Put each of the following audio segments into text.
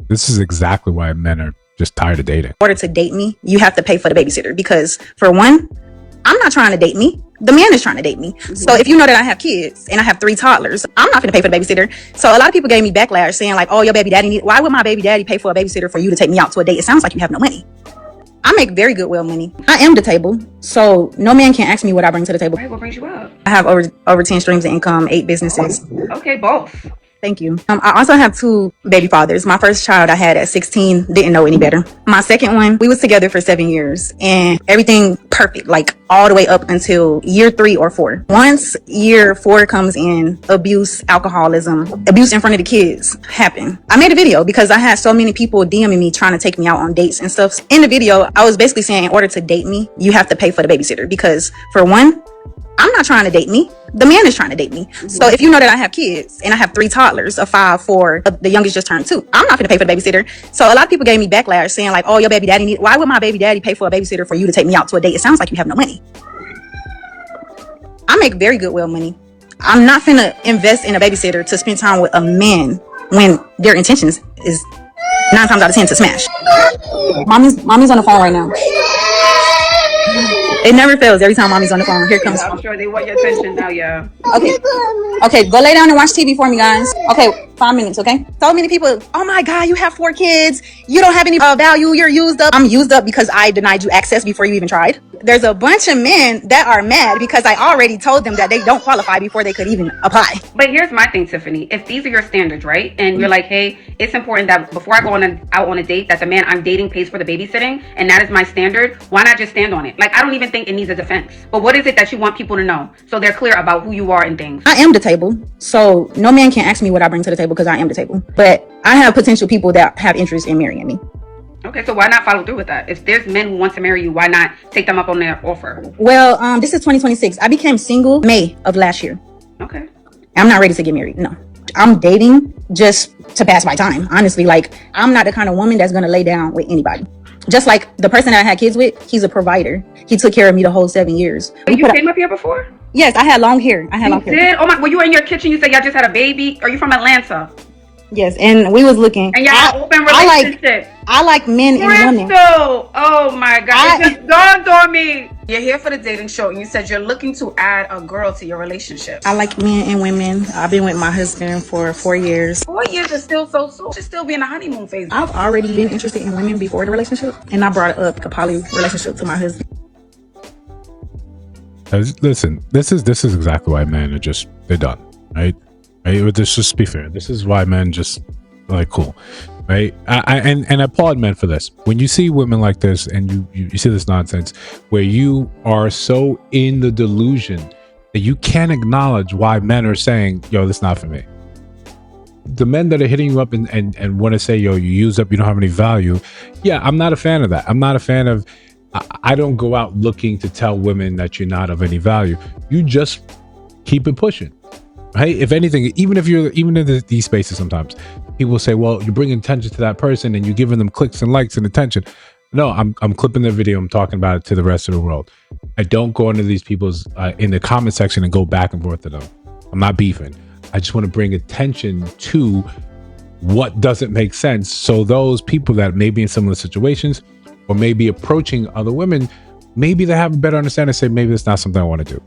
This is exactly why men are just tired of dating. In order to date me, you have to pay for the babysitter because, for one, I'm not trying to date me. The man is trying to date me. So if you know that I have kids and I have 3 toddlers, I'm not going to pay for the babysitter. So a lot of people gave me backlash saying like, oh, your baby daddy why would my baby daddy pay for a babysitter for you to take me out to a date? It sounds like you have no money. I make very good money. I am the table. So no man can ask me what I bring to the table. Right, what brings you up? I have over 10 streams of income, 8 businesses. Okay, both. Thank you. I also have 2 baby fathers. My first child I had at 16, didn't know any better. My second one, we was together for 7 years and everything perfect, like all the way up until year 3 or 4. Once year 4 comes in, abuse, alcoholism, abuse in front of the kids happen. I made a video because I had so many people DMing me trying to take me out on dates and stuff. In the video, I was basically saying in order to date me, you have to pay for the babysitter because, for one, I'm not trying to date me. The man is trying to date me. So if you know that I have kids and I have 3 toddlers, a 5, 4, the youngest just turned 2, I'm not going to pay for the babysitter. So a lot of people gave me backlash saying like, oh, your baby daddy why would my baby daddy pay for a babysitter for you to take me out to a date? It sounds like you have no money. I make very good money. I'm not going to invest in a babysitter to spend time with a man when their intentions is 9 times out of 10 to smash. Mommy's on the phone right now. It never fails every time mommy's on the phone. Here comes. I'm sure they want your attention now, yeah. Okay, go lay down and watch TV for me, guys. Okay, 5 minutes, okay? So many people, oh my God, you have 4 kids. You don't have any value. You're used up. I'm used up because I denied you access before you even tried. There's a bunch of men that are mad because I already told them that they don't qualify before they could even apply. But here's my thing, Tiffany. If these are your standards, right? And you're like, hey, it's important that before I go out on a date, that the man I'm dating pays for the babysitting, and that is my standard, why not just stand on it? Like, I don't even think it needs a defense. But what is it that you want people to know so they're clear about who you are and things? I am the table. So no man can ask me what I bring to the table because I am the table. But I have potential people that have interest in marrying me. Okay, so why not follow through with that? If there's men who want to marry you, why not take them up on their offer? Well, this is 2026. I became single May of last year. Okay. I'm not ready to get married. No. I'm dating just to pass my time. Honestly, like, I'm not the kind of woman that's going to lay down with anybody. Just like the person that I had kids with, he's a provider. He took care of me the whole 7 years. You came up here before? Yes, I had long hair. You did? Oh my, well, you were in your kitchen. You said y'all just had a baby. Are you from Atlanta? Yes, and we was looking. And y'all had open relationship. I like men and women. Oh my God, it just dawned on me. You're here for the dating show, and you said you're looking to add a girl to your relationship. I like men and women. I've been with my husband for 4 years. 4 years is still so soon. Should still be in the honeymoon phase. I've already been interested in women before the relationship, and I brought up a poly relationship to my husband. Listen, this is exactly why men are they're done, right? Let's just be fair. This is why men just like cool, right? I applaud men for this. When you see women like this and you see this nonsense where you are so in the delusion that you can't acknowledge why men are saying, yo, this is not for me. The men that are hitting you up and want to say, yo, you used up, you don't have any value. Yeah, I'm not a fan of that. I'm not a fan of, I don't go out looking to tell women that you're not of any value. You just keep it pushing. Right? If anything, even in these spaces, sometimes people say, well, you're bringing attention to that person and you're giving them clicks and likes and attention. No, I'm clipping their video. I'm talking about it to the rest of the world. I don't go into these people's in the comment section and go back and forth to them. I'm not beefing. I just want to bring attention to what doesn't make sense. So those people that may be in similar situations or maybe approaching other women, maybe they have a better understanding and say, maybe it's not something I want to do.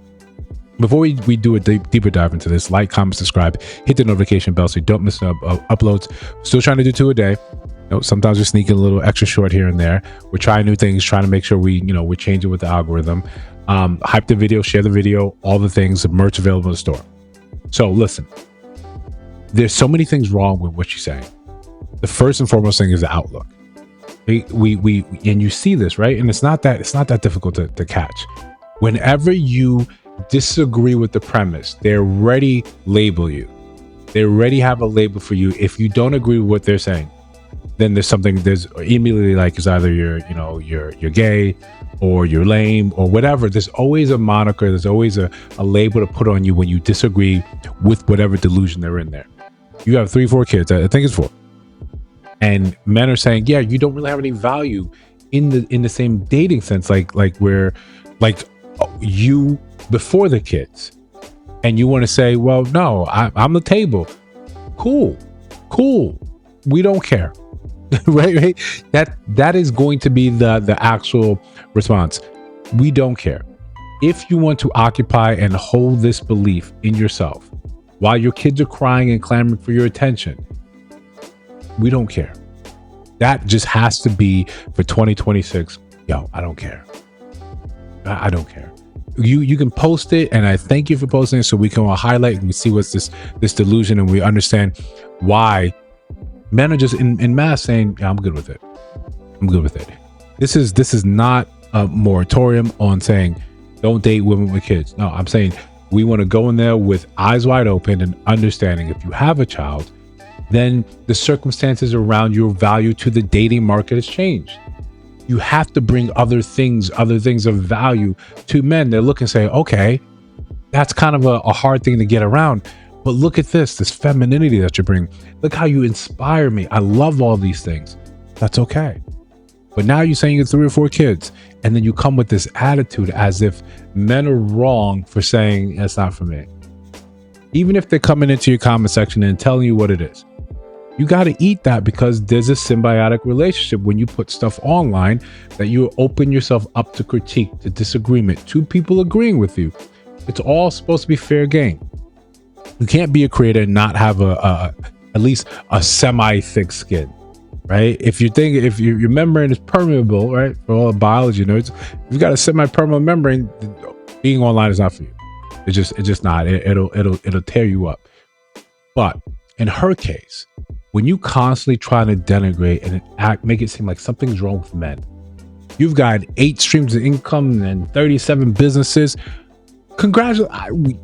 Before we do a deeper dive into this, like, comment, subscribe, hit the notification bell so you don't miss uploads. Still trying to do 2 a day. Sometimes we're sneaking a little extra short here and there. We're trying new things, trying to make sure we're changing with the algorithm. Hype the video, share the video, all the things, the merch available in the store. So listen, there's so many things wrong with what you're saying. The first and foremost thing is the outlook. We and you see this, right? And it's not that difficult to catch. Whenever you disagree with the premise, they already label you. They already have a label for you. If you don't agree with what they're saying, then there's immediately like it's either you're gay or you're lame or whatever. There's always a moniker. There's always a label to put on you when you disagree with whatever delusion they're in there. You have 3, 4 kids. I think it's 4. And men are saying, yeah, you don't really have any value in the same dating sense, like where like you before the kids, and you want to say, well, no, I'm the table. Cool. We don't care. right? That is going to be the actual response. We don't care. If you want to occupy and hold this belief in yourself while your kids are crying and clamoring for your attention, we don't care. That just has to be for 2026. Yo, I don't care. I don't care. You can post it, and I thank you for posting it, so we can all highlight and we see what's this delusion, and we understand why men are just in mass saying, yeah, I'm good with it. I'm good with it. This is not a moratorium on saying don't date women with kids. No, I'm saying we want to go in there with eyes wide open and understanding if you have a child, then the circumstances around your value to the dating market has changed. You have to bring other things of value to men. They're looking and say, okay, that's kind of a hard thing to get around. But look at this femininity that you bring. Look how you inspire me. I love all these things. That's okay. But now you're saying you have 3 or 4 kids, and then you come with this attitude as if men are wrong for saying that's not for me. Even if they're coming into your comment section and telling you what it is, you got to eat that, because there's a symbiotic relationship when you put stuff online that you open yourself up to critique, to disagreement, 2 people agreeing with you. It's all supposed to be fair game. You can't be a creator and not have at least a semi-thick skin, right? If your membrane is permeable, right? For all the biology nerds, if you've got a semi-permeable membrane, being online is not for you. It's just not. It'll tear you up. But in her case, when you constantly try to denigrate and make it seem like something's wrong with men, you've got 8 streams of income and 37 businesses. Congratulations.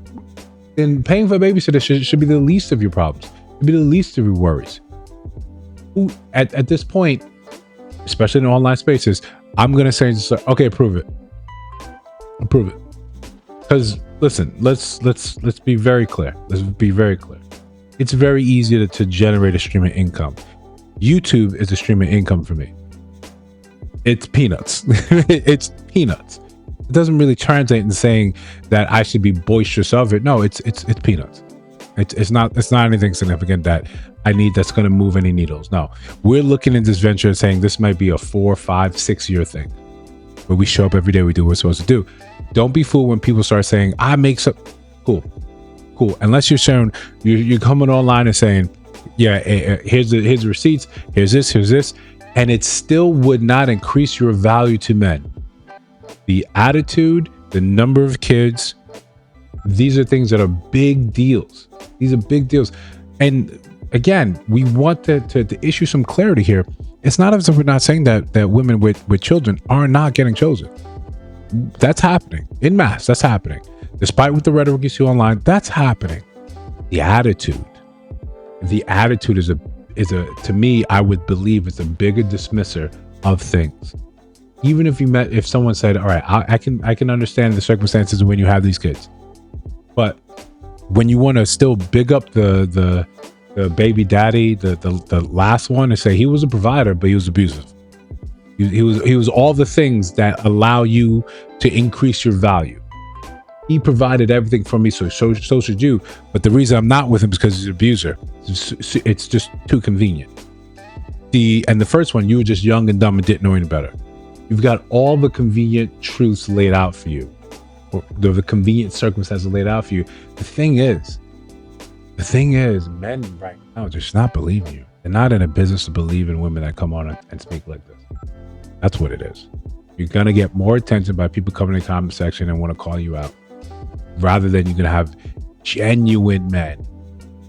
And paying for a babysitter should be the least of your problems. It should be the least of your worries. At this point, especially in online spaces, I'm going to say, okay, prove it. Prove it. Because listen, let's be very clear. Let's be very clear. It's very easy to generate a stream of income. YouTube is a stream of income for me. It's peanuts. It's peanuts. It doesn't really translate in saying that I should be boisterous of it. No, it's peanuts. It's not anything significant that I need that's going to move any needles. No, we're looking at this venture and saying this might be a 4, 5, 6 year thing where we show up every day, we do what we're supposed to do. Don't be fooled when people start saying I make some cool. Unless you're showing you're coming online and saying, yeah, here's the receipts, here's this, and it still would not increase your value to men. The attitude, the number of kids, these are things that are big deals. These are big deals. And again, we want to issue some clarity here. It's not as if we're not saying that women with children are not getting chosen. That's happening in mass. That's happening. Despite what the rhetoric you see online, that's happening. The attitude is a to me, I would believe it's a bigger dismisser of things. Even if someone said, all right, I can understand the circumstances when you have these kids, but when you want to still big up the baby daddy, the last one, and say he was a provider, but he was abusive. He was all the things that allow you to increase your value. He provided everything for me, so should you. But the reason I'm not with him is because he's an abuser. It's just too convenient. And the first one, you were just young and dumb and didn't know any better. You've got all the convenient truths laid out for you, or the convenient circumstances laid out for you. The thing is, men right now just not believing you. They're not in a business to believe in women that come on and speak like this. That's what it is. You're gonna get more attention by people coming in the comment section and want to call you out, rather than you're gonna have genuine men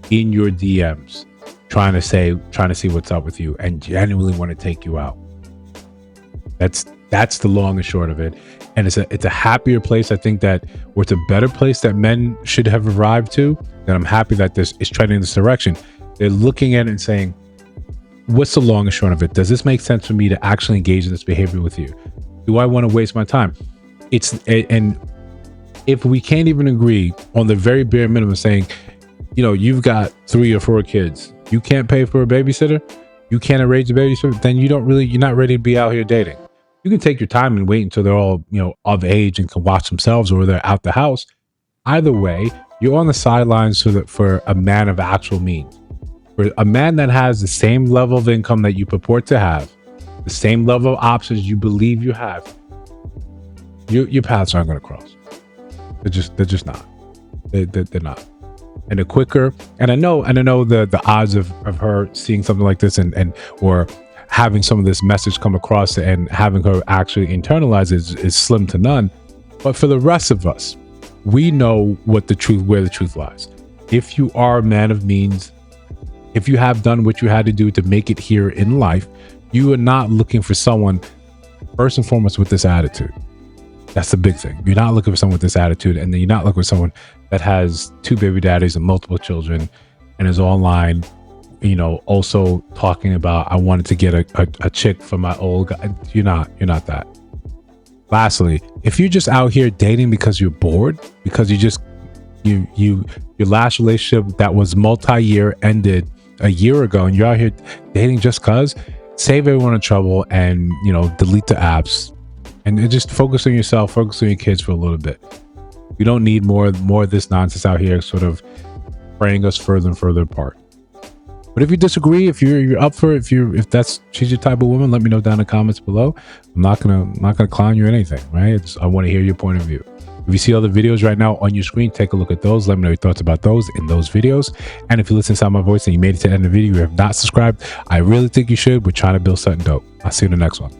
in your DMs trying to see what's up with you and genuinely want to take you out. That's the long and short of it. And it's a happier place. I think that, or it's a better place that men should have arrived to. And I'm happy that this is trending in this direction. They're looking at it and saying, what's the long and short of it? Does this make sense for me to actually engage in this behavior with you? Do I want to waste my time? And if we can't even agree on the very bare minimum, saying, you've got 3 or 4 kids, you can't pay for a babysitter, you can't arrange a babysitter, then you're not ready to be out here dating. You can take your time and wait until they're all, of age and can watch themselves, or they're out the house. Either way, you're on the sidelines for a man of actual means. For a man that has the same level of income that you purport to have, the same level of options you believe you have, your paths aren't going to cross. They're just not. They're not. And the quicker, and I know the odds of her seeing something like this and or having some of this message come across and having her actually internalize it is slim to none. But for the rest of us, we know where the truth lies. If you are a man of means, if you have done what you had to do to make it here in life, you are not looking for someone, first and foremost, with this attitude. That's the big thing. You're not looking for someone with this attitude, and then you're not looking for someone that has 2 baby daddies and multiple children and is online, also talking about, I wanted to get a chick for my old guy. You're not that. Lastly, if you're just out here dating because you're bored, because your last relationship that was multi-year ended a year ago, and you're out here dating just cause, save everyone in trouble and delete the apps and just focus on yourself, focus on your kids for a little bit. We don't need more of this nonsense out here sort of fraying us further and further apart. But if you disagree, if you're up for it, if she's your type of woman, let me know down in the comments below. I'm not gonna clown you or anything, right? I want to hear your point of view. If you see other videos right now on your screen, take a look at those. Let me know your thoughts about those in those videos. And if you listen to my voice and you made it to the end of the video, you have not subscribed, I really think you should. We're trying to build something dope. I'll see you in the next one.